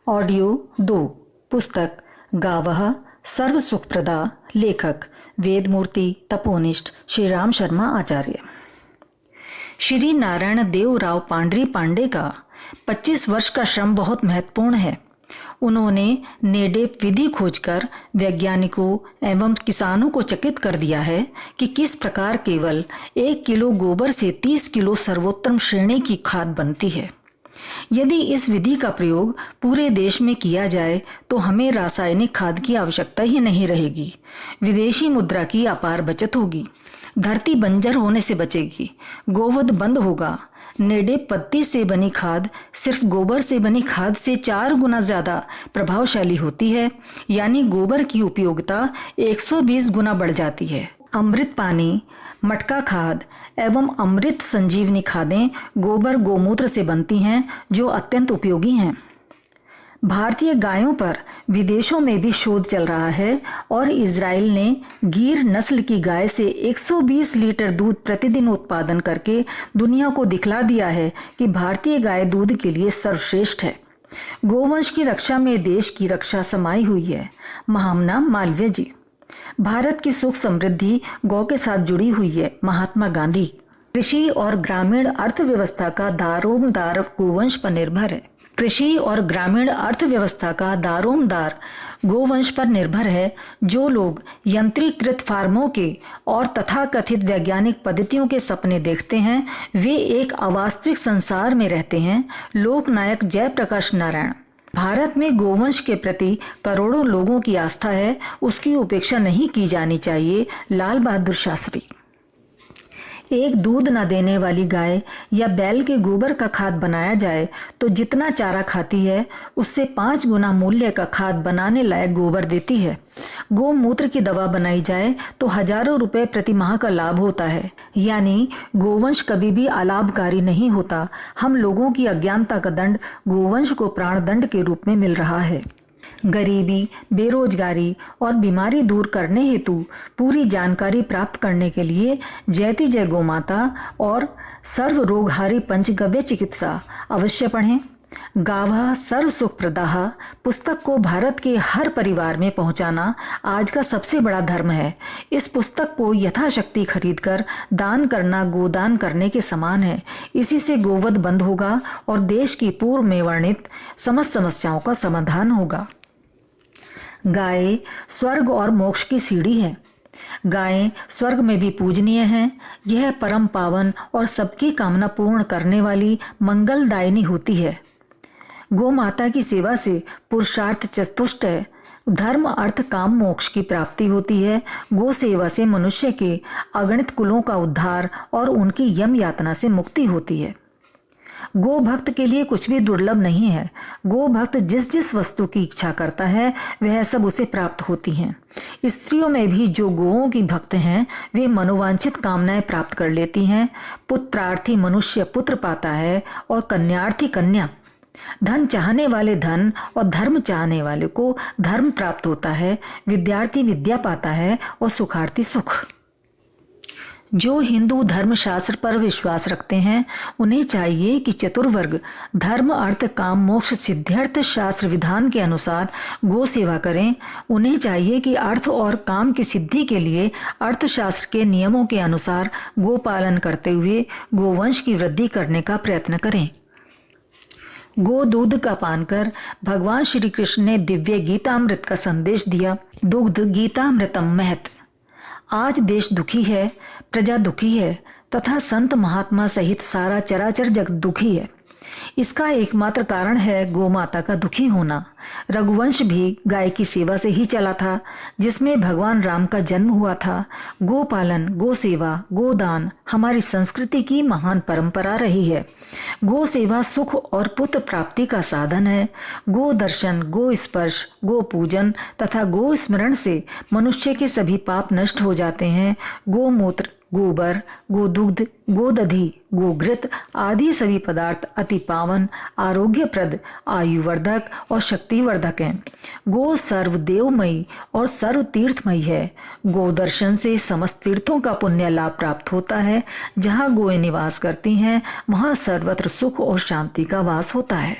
Audio 2 पुस्तक गावः सर्व सुखप्रदा। लेखक वेदमूर्ति तपोनिष्ठ श्री राम शर्मा आचार्य। श्री नारायण देव राव पांडरी पांडे का 25 वर्ष का श्रम बहुत महत्वपूर्ण है। उन्होंने नेडेप विधि खोजकर वैज्ञानिकों एवं किसानों को चकित कर दिया है कि किस प्रकार केवल 1 किलो गोबर से 30 किलो सर्वोत्तम श्रेणी की खाद बनती है। यदि इस विधि का प्रयोग पूरे देश में किया जाए तो हमें रासायनिक खाद की आवश्यकता ही नहीं रहेगी। विदेशी मुद्रा की अपार बचत होगी। धरती बंजर होने से बचेगी। गोवध बंद होगा। नेडेप पत्ती से बनी खाद सिर्फ गोबर से बनी खाद से 4 गुना ज्यादा प्रभावशाली होती है, यानी गोबर की उपयोगिता 120 गुना बढ़ जाती है। अमृत पानी, मटका खाद एवं अमृत संजीवनी खादें गोबर गोमूत्र से बनती हैं, जो अत्यंत उपयोगी हैं। भारतीय गायों पर विदेशों में भी शोध चल रहा है और इजराइल ने गिर नस्ल की गाय से 120 लीटर दूध प्रतिदिन उत्पादन करके दुनिया को दिखला दिया है कि भारतीय गाय दूध के लिए सर्वश्रेष्ठ है। गोवंश की रक्षा में देश की रक्षा समाई हुई है। महामना मालवीय जी। भारत की सुख समृद्धि गौ के साथ जुड़ी हुई है। महात्मा गांधी। कृषि और ग्रामीण अर्थव्यवस्था का दारोमदार गोवंश पर निर्भर है। कृषि और ग्रामीण अर्थव्यवस्था का दारोमदार गोवंश पर निर्भर है। जो लोग यंत्रीकृत फार्मों के और तथाकथित वैज्ञानिक पद्धतियों के सपने देखते हैं, वे एक अवास्तविक संसार में रहते हैं। लोकनायक जयप्रकाश नारायण। भारत में गोवंश के प्रति करोड़ों लोगों की आस्था है, उसकी उपेक्षा नहीं की जानी चाहिए। लाल बहादुर शास्त्री। एक दूध न देने वाली गाय या बैल के गोबर का खाद बनाया जाए तो जितना चारा खाती है उससे 5 गुना मूल्य का खाद बनाने लायक गोबर देती है। गोमूत्र की दवा बनाई जाए तो हजारों रुपए प्रति माह का लाभ होता है। यानी गोवंश कभी भी अलाभकारी नहीं होता। हम लोगों की अज्ञानता का दंड गोवंश को प्राण दंड के रूप में मिल रहा है। गरीबी, बेरोजगारी और बीमारी दूर करने हेतु पूरी जानकारी प्राप्त करने के लिए जयति जय गोमाता और सर्व रोगहारी पंचगव्य चिकित्सा अवश्य पढ़ें। गावः सर्व सुखप्रदाः पुस्तक को भारत के हर परिवार में पहुंचाना आज का सबसे बड़ा धर्म है। इस पुस्तक को यथाशक्ति खरीदकर दान करना गोदान करने के समान है। इसी से गोवध बंद होगा और देश की पूर्व में वर्णित समस्त समस्याओं का समाधान होगा। गाय स्वर्ग और मोक्ष की सीढ़ी है। गायें स्वर्ग में भी पूजनीय हैं। यह परम पावन और सबकी कामना पूर्ण करने वाली मंगलदायिनी होती है। गो माता की सेवा से पुरुषार्थ चतुष्ट है। धर्म अर्थ काम मोक्ष की प्राप्ति होती है। गो सेवा से मनुष्य के अगणित कुलों का उद्धार और उनकी यम यातना से मुक्ति होती है। गो भक्त के लिए कुछ भी दुर्लभ नहीं है। गो भक्त जिस जिस वस्तु की इच्छा करता है वह सब उसे प्राप्त होती हैं। स्त्रियों में भी जो गोओं की भक्त हैं वे मनोवांछित कामनाएं प्राप्त कर लेती हैं। पुत्रार्थी मनुष्य पुत्र पाता है और कन्यार्थी कन्या। धन चाहने वाले धन और धर्म चाहने वाले को धर्म प्राप्त होता है। विद्यार्थी विद्या पाता है और सुखार्थी सुख। जो हिंदू धर्मशास्त्र पर विश्वास रखते हैं उन्हें चाहिए कि चतुर्वर्ग धर्म अर्थ काम मोक्ष सिद्ध्यर्थ शास्त्र विधान के अनुसार गो सेवा करें। उन्हें चाहिए कि अर्थ और काम की सिद्धि के लिए अर्थशास्त्र के नियमों के अनुसार गो पालन करते हुए गोवंश की वृद्धि करने का प्रयत्न करें। गो दूध का पान कर भगवान श्री कृष्ण ने दिव्य गीतामृत का संदेश दिया। दुग्ध गीतामृतम महत। आज देश दुखी है, प्रजा दुखी है तथा संत महात्मा सहित सारा चराचर जगत दुखी है। इसका एकमात्र कारण है गो माता का दुखी होना। रघुवंश भी गाय की सेवा से ही चला था, जिसमें भगवान राम का जन्म हुआ था। गो पालन, गो सेवा, गोदान हमारी संस्कृति की महान परंपरा रही है। गो सेवा सुख और पुत्र प्राप्ति का साधन है। गो दर्शन, गो स्पर्श, गो पूजन तथा गो स्मरण से मनुष्य के सभी पाप नष्ट हो जाते हैं। गोमूत्र, गोबर, गोदुग्ध, गोदधि, गोघृत आदि सभी पदार्थ अति पावन, आरोग्यप्रद, आयुवर्धक और शक्तिवर्धक हैं। गो सर्व देवमयी और सर्व तीर्थमयी है। गोदर्शन से समस्त तीर्थों का पुण्य लाभ प्राप्त होता है। जहाँ गोएं निवास करती हैं वहाँ सर्वत्र सुख और शांति का वास होता है।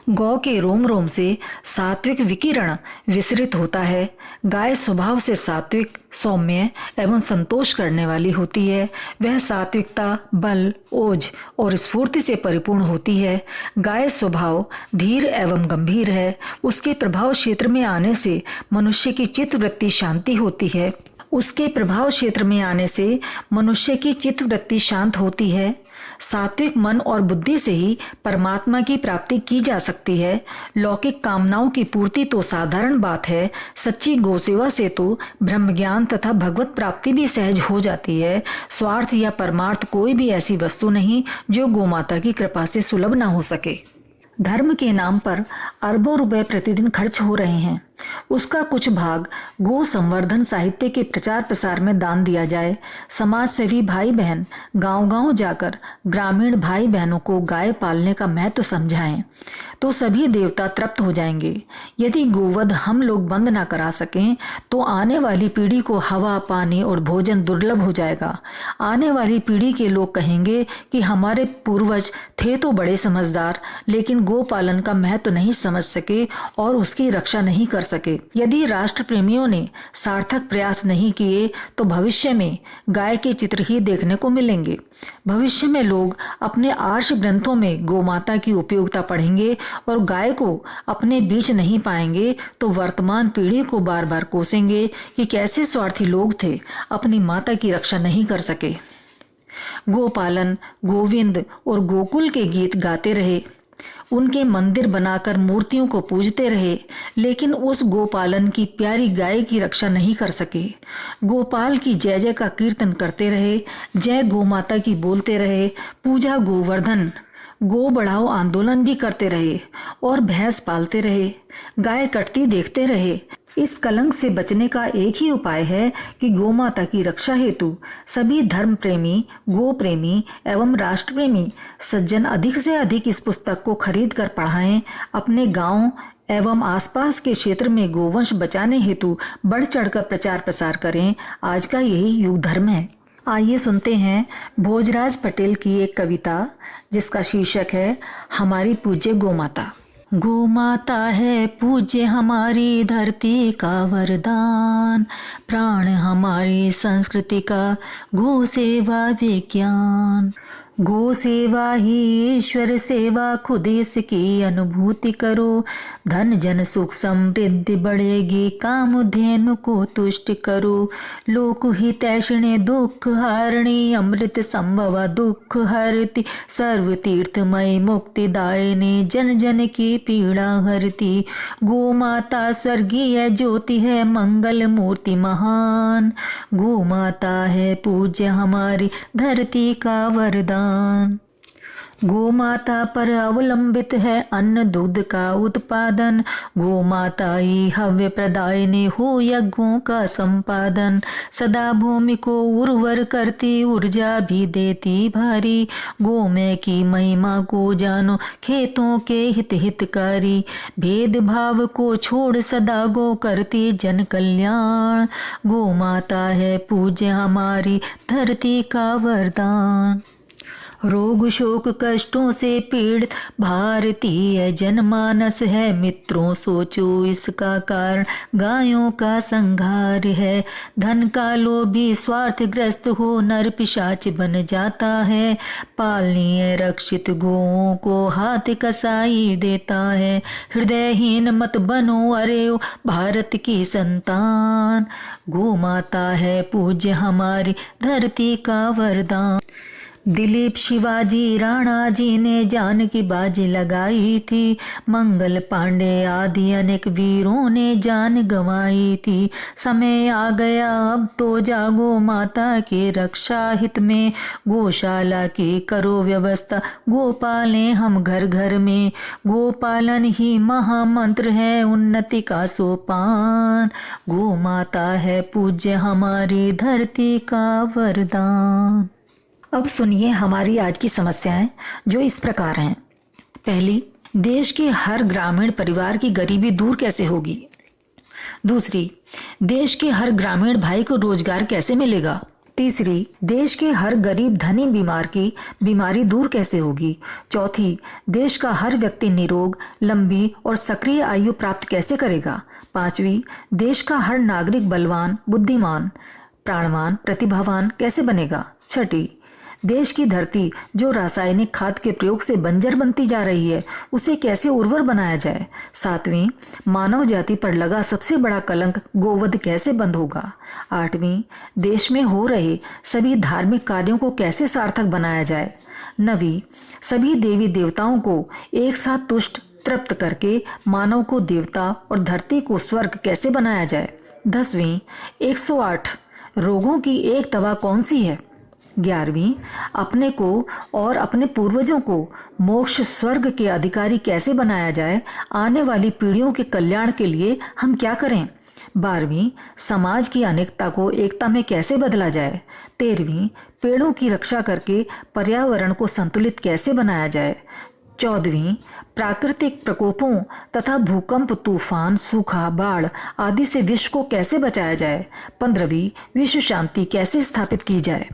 गौ के रोम रोम से सात्विक विकिरण विसरित होता है। गाय स्वभाव से सात्विक, सौम्य एवं संतोष करने वाली होती है। वह सात्विकता, बल, ओज और स्फूर्ति से परिपूर्ण होती है। गाय स्वभाव धीर एवं गंभीर है। उसके प्रभाव क्षेत्र में आने से मनुष्य की चित्तवृत्ति शांति होती है। उसके प्रभाव क्षेत्र में आने से मनुष्य की चित्तवृत्ति शांत होती है। सात्विक मन और बुद्धि से ही परमात्मा की प्राप्ति की जा सकती है। लौकिक कामनाओं की पूर्ति तो साधारण बात है, सच्ची गौसेवा से तो ब्रह्म ज्ञान तथा भगवत प्राप्ति भी सहज हो जाती है। स्वार्थ या परमार्थ कोई भी ऐसी वस्तु नहीं जो गोमाता की कृपा से सुलभ ना हो सके। धर्म के नाम पर अरबों रुपए प्रतिदिन खर्च हो रहे हैं। उसका कुछ भाग गो संवर्धन साहित्य के प्रचार प्रसार में दान दिया जाए। समाज सेवी भाई बहन गांव-गांव जाकर ग्रामीण भाई बहनों को गाय पालने का महत्व समझाएं तो सभी देवता तृप्त हो जाएंगे। यदि गोवध हम लोग बंद ना करा सकें तो आने वाली पीढ़ी को हवा, पानी और भोजन दुर्लभ हो जाएगा। आने वाली पीढ़ी के लोग कहेंगे कि हमारे पूर्वज थे तो बड़े समझदार, लेकिन गो पालन का महत्व नहीं समझ सके और उसकी रक्षा नहीं कर सके। यदि राष्ट्र प्रेमियों ने सार्थक प्रयास नहीं किए तो भविष्य में गाय के चित्र ही देखने को मिलेंगे। भविष्य में लोग अपने आर्ष ग्रंथों में गोमाता की उपयोगिता पढ़ेंगे और गाय को अपने बीच नहीं पाएंगे तो वर्तमान पीढ़ी को बार बार कोसेंगे कि कैसे स्वार्थी लोग थे, अपनी माता की रक्षा नहीं कर सके। गोपालन, गोविंद और गोकुल के गीत गाते रहे, उनके मंदिर बनाकर मूर्तियों को पूजते रहे, लेकिन उस गोपालन की प्यारी गाय की रक्षा नहीं कर सके। गोपाल की जय जय का कीर्तन करते रहे, जय गोमाता की बोलते रहे, पूजा गोवर्धन, गो बढ़ाओ आंदोलन भी करते रहे और भैंस पालते रहे, गाय कटती देखते रहे। इस कलंक से बचने का एक ही उपाय है कि गोमाता की रक्षा हेतु सभी धर्म प्रेमी, गो प्रेमी एवं राष्ट्र प्रेमी सज्जन अधिक से अधिक इस पुस्तक को खरीद कर पढ़ाएं। अपने गांव एवं आसपास के क्षेत्र में गोवंश बचाने हेतु बढ़ चढ़कर प्रचार प्रसार करें। आज का यही युग धर्म है। आइए सुनते हैं भोजराज पटेल की एक कविता जिसका शीर्षक है हमारी पूज्य गोमाता। गोमाता है पूज्य हमारी धरती का वरदान, प्राण हमारी संस्कृति का गो सेवा विज्ञान। गो सेवा ही ईश्वर सेवा, खुद इसकी अनुभूति करो। धन जन सुख समृद्धि बढ़ेगी, कामधेनु को तुष्ट करो। लोक हितैषिणी दुख हारिणी, अमृत संभव दुख हरती। सर्व तीर्थमयी मुक्तिदायिनी, जन जन की पीड़ा हरती। गो माता स्वर्गीय ज्योति है, मंगल मूर्ति महान। गो माता है पूज्य हमारी धरती का वरदान। गोमाता पर अवलंबित है अन्न दूध का उत्पादन। गोमाता ही हव्य प्रदायिनी, हो यज्ञों का संपादन। सदा भूमि को उर्वर करती, ऊर्जा भी देती भारी। गोमय की महिमा को जानो, खेतों के हितकारी। भेदभाव को छोड़ सदा गो करती जन कल्याण। गोमाता है पूज्य हमारी धरती का वरदान। रोग शोक कष्टों से पीड़ित भारतीय जनमानस है, मित्रों सोचो इसका कारण गायों का संहार है। धन का लोभी स्वार्थग्रस्त हो, नर पिशाच बन जाता है। पालनीय रक्षित गोओं को हाथ कसाई देता है। हृदयहीन मत बनो अरे ओ भारत की संतान। गो माता है पूज्य हमारी धरती का वरदान। दिलीप शिवाजी राणा जी ने जान की बाजी लगाई थी। मंगल पांडे आदि अनेक वीरों ने जान गंवाई थी। समय आ गया अब तो जागो, माता के रक्षा हित में। गौशाला की करो व्यवस्था, गोपालें हम घर घर में। गोपालन ही महामंत्र है, उन्नति का सोपान। गो माता है पूज्य हमारी धरती का वरदान। अब सुनिए हमारी आज की समस्याएं जो इस प्रकार हैं। पहली, देश के हर ग्रामीण परिवार की गरीबी दूर कैसे होगी। दूसरी, देश के हर ग्रामीण भाई को रोजगार कैसे मिलेगा। तीसरी, देश के हर गरीब धनी बीमार की बीमारी दूर कैसे होगी। चौथी, देश का हर व्यक्ति निरोग, लंबी और सक्रिय आयु प्राप्त कैसे करेगा। पांचवी, देश का हर नागरिक बलवान, बुद्धिमान, प्राणवान, प्रतिभावान कैसे बनेगा। छठी, देश की धरती जो रासायनिक खाद के प्रयोग से बंजर बनती जा रही है, उसे कैसे उर्वर बनाया जाए। सातवीं, मानव जाति पर लगा सबसे बड़ा कलंक गोवध कैसे बंद होगा। आठवीं, देश में हो रहे सभी धार्मिक कार्यों को कैसे सार्थक बनाया जाए। नवीं, सभी देवी देवताओं को एक साथ तुष्ट तृप्त करके मानव को देवता और धरती को स्वर्ग कैसे बनाया जाए। 10वीं, 108 रोगों की एक दवा कौन सी है। 11वीं, अपने को और अपने पूर्वजों को मोक्ष स्वर्ग के अधिकारी कैसे बनाया जाए। आने वाली पीढ़ियों के कल्याण के लिए हम क्या करें। 12वीं, समाज की अनेकता को एकता में कैसे बदला जाए। 13वीं, पेड़ों की रक्षा करके पर्यावरण को संतुलित कैसे बनाया जाए। 14वीं, प्राकृतिक प्रकोपों तथा भूकंप, तूफान, सूखा, बाढ़ आदि से विश्व को कैसे बचाया जाए। 15वीं, विश्व शांति कैसे स्थापित की जाए।